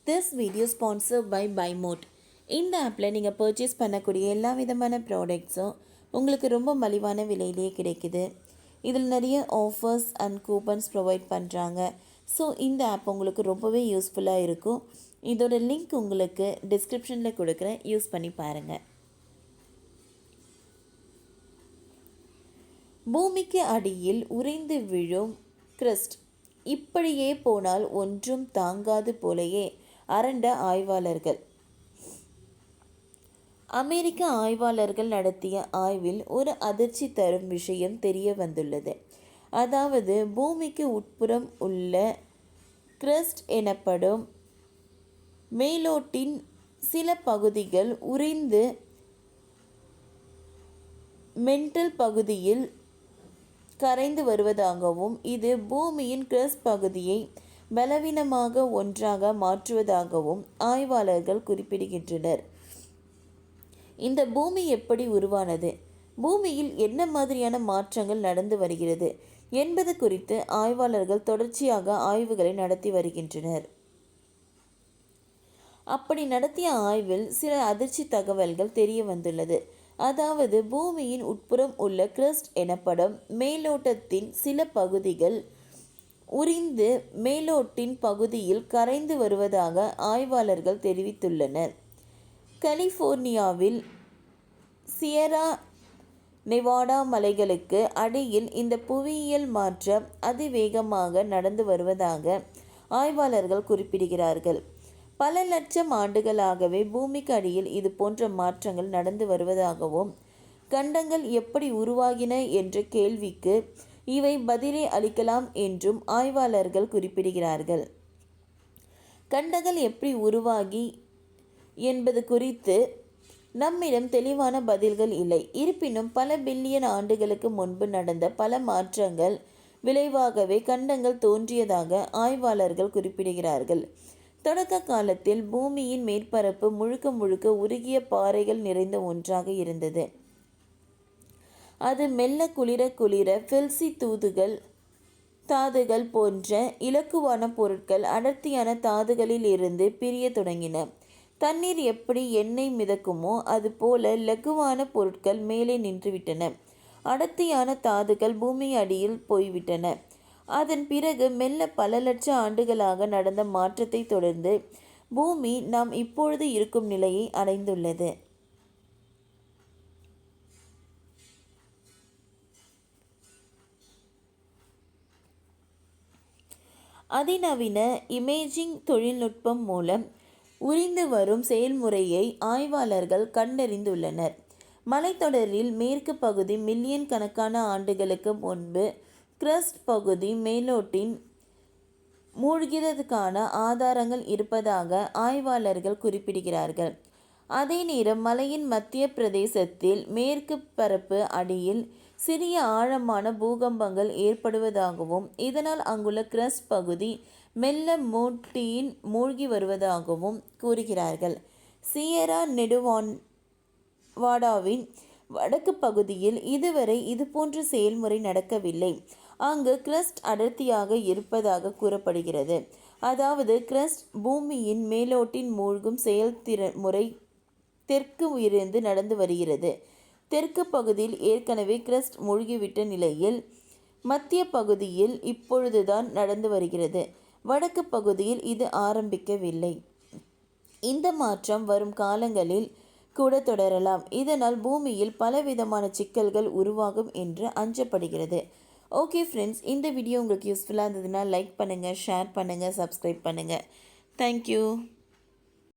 This video sponsored by பைமோட். இந்த ஆப்பில் நீங்கள் பர்ச்சேஸ் பண்ணக்கூடிய எல்லா விதமான ப்ராடக்ட்ஸும் உங்களுக்கு ரொம்ப மலிவான விலையிலேயே கிடைக்குது. இதில் நிறைய ஆஃபர்ஸ் அண்ட் கூப்பன்ஸ் ப்ரொவைட் பண்ணுறாங்க. ஸோ இந்த ஆப் உங்களுக்கு ரொம்பவே யூஸ்ஃபுல்லாக இருக்கும். இதோட லிங்க் உங்களுக்கு டிஸ்கிரிப்ஷனில் கொடுக்குறேன், யூஸ் பண்ணி பாருங்கள். பூமிக்கு அடியில் உறைந்து விழும் கிரஸ்ட். இப்படியே போனால் ஒன்றும் தாங்காது போலயே அரண்ட ஆய்வாளர்கள். அமெரிக்க ஆய்வாளர்கள் நடத்திய ஆய்வில் ஒரு அதிர்ச்சி தரும் விஷயம் தெரிய வந்துள்ளது. அதாவது பூமிக்கு உட்புறம் உள்ள கிரஸ்ட் எனப்படும் மேலோட்டின் சில பகுதிகள் உறைந்து மென்டல் பகுதியில் கரைந்து வருவதாகவும் இது பூமியின் கிரஸ்ட் பகுதியை பலவீனமாக ஒன்றாக மாற்றுவதாகவும் ஆய்வாளர்கள் குறிப்பிடுகின்றனர். இந்த பூமி எப்படி உருவானது, பூமியில் என்ன மாதிரியான மாற்றங்கள் நடந்து வருகிறது என்பது குறித்து ஆய்வாளர்கள் தொடர்ச்சியாக ஆய்வுகளை நடத்தி வருகின்றனர். அப்படி நடத்திய ஆய்வில் சில அதிர்ச்சி தகவல்கள் தெரிய வந்துள்ளது. அதாவது பூமியின் உட்புறம் உள்ள கிரஸ்ட் எனப்படும் மேலோட்டத்தின் சில பகுதிகள் உறிந்து மேலோட்டின் பகுதியில் கரைந்து வருவதாக ஆய்வாளர்கள் தெரிவித்துள்ளனர். கலிஃபோர்னியாவில் சியரா நெவாடா மலைகளுக்கு அடியில் இந்த புவியியல் மாற்றம் அதிவேகமாக நடந்து வருவதாக ஆய்வாளர்கள் குறிப்பிடுகிறார்கள். பல லட்சம் ஆண்டுகளாகவே பூமிக்கு அடியில் இது போன்ற மாற்றங்கள் நடந்து வருவதாகவும் கண்டங்கள் எப்படி உருவாகின என்ற கேள்விக்கு இவை பதிலை அளிக்கலாம் என்றும் ஆய்வாளர்கள் குறிப்பிடுகிறார்கள். கண்டங்கள் எப்படி உருவாகி என்பது குறித்து நம்மிடம் தெளிவான பதில்கள் இல்லை. இருப்பினும் பல பில்லியன் ஆண்டுகளுக்கு முன்பு நடந்த பல மாற்றங்கள் விளைவாகவே கண்டங்கள் தோன்றியதாக ஆய்வாளர்கள் குறிப்பிடுகிறார்கள். தொடக்க காலத்தில் பூமியின் மேற்பரப்பு முழுக்க முழுக்க உருகிய பாறைகள் நிறைந்த ஒன்றாக இருந்தது. அது மெல்ல குளிர குளிர ஃபெல்சி தாதுகள் போன்ற இலக்குவான பொருட்கள் அடர்த்தியான தாதுகளில் இருந்து பிரிய தொடங்கின. தண்ணீர் எப்படி எண்ணெய் மிதக்குமோ அது போல லகுவான பொருட்கள் மேலே நின்றுவிட்டன. அடர்த்தியான தாதுகள் பூமி அடியில் போய்விட்டன. அதன் பிறகு மெல்ல பல லட்ச ஆண்டுகளாக நடந்த மாற்றத்தை தொடர்ந்து பூமி நாம் இப்பொழுது இருக்கும் நிலையை அடைந்துள்ளது. அதிநவீன இமேஜிங் தொழில்நுட்பம் மூலம் உறிந்து வரும் செயல்முறையை ஆய்வாளர்கள் கண்டறிந்துள்ளனர். மலைத்தொடரில் மேற்கு பகுதி மில்லியன் கணக்கான ஆண்டுகளுக்கு முன்பு கிரஸ்ட் பகுதி மேலோட்டின் மூழ்கியதற்கான ஆதாரங்கள் இருப்பதாக ஆய்வாளர்கள் குறிப்பிடுகிறார்கள். அதே நேரம் மலையின் மத்திய பிரதேசத்தில் மேற்கு பரப்பு அடியில் சிறிய ஆழமான பூகம்பங்கள் ஏற்படுவதாகவும் இதனால் அங்குள்ள கிரஸ்ட் பகுதி மெல்ல மூட்டியின் மூழ்கி வருவதாகவும் கூறுகிறார்கள். சியரா நெவாடாவின் வடக்கு பகுதியில் இதுவரை இதுபோன்ற செயல்முறை நடக்கவில்லை. அங்கு கிரஸ்ட் அடர்த்தியாக இருப்பதாக கூறப்படுகிறது. அதாவது கிரஸ்ட் பூமியின் மேலோட்டின் மூழ்கும் செயல்முறை தெற்கு இருந்து நடந்து வருகிறது. தெற்கு பகுதியில் ஏற்கனவே கிரஸ்ட் மூழ்கிவிட்ட நிலையில் மத்திய பகுதியில் இப்பொழுதுதான் நடந்து வருகிறது. வடக்கு பகுதியில் இது ஆரம்பிக்கவில்லை. இந்த மாற்றம் வரும் காலங்களில் கூட தொடரலாம். இதனால் பூமியில் பலவிதமான சிக்கல்கள் உருவாகும் என்று அஞ்சப்படுகிறது. ஓகே ஃப்ரெண்ட்ஸ், இந்த வீடியோ உங்களுக்கு யூஸ்ஃபுல்லாக இருந்ததுன்னா லைக் பண்ணுங்கள், ஷேர் பண்ணுங்கள், சப்ஸ்கிரைப் பண்ணுங்கள். தேங்க்யூ.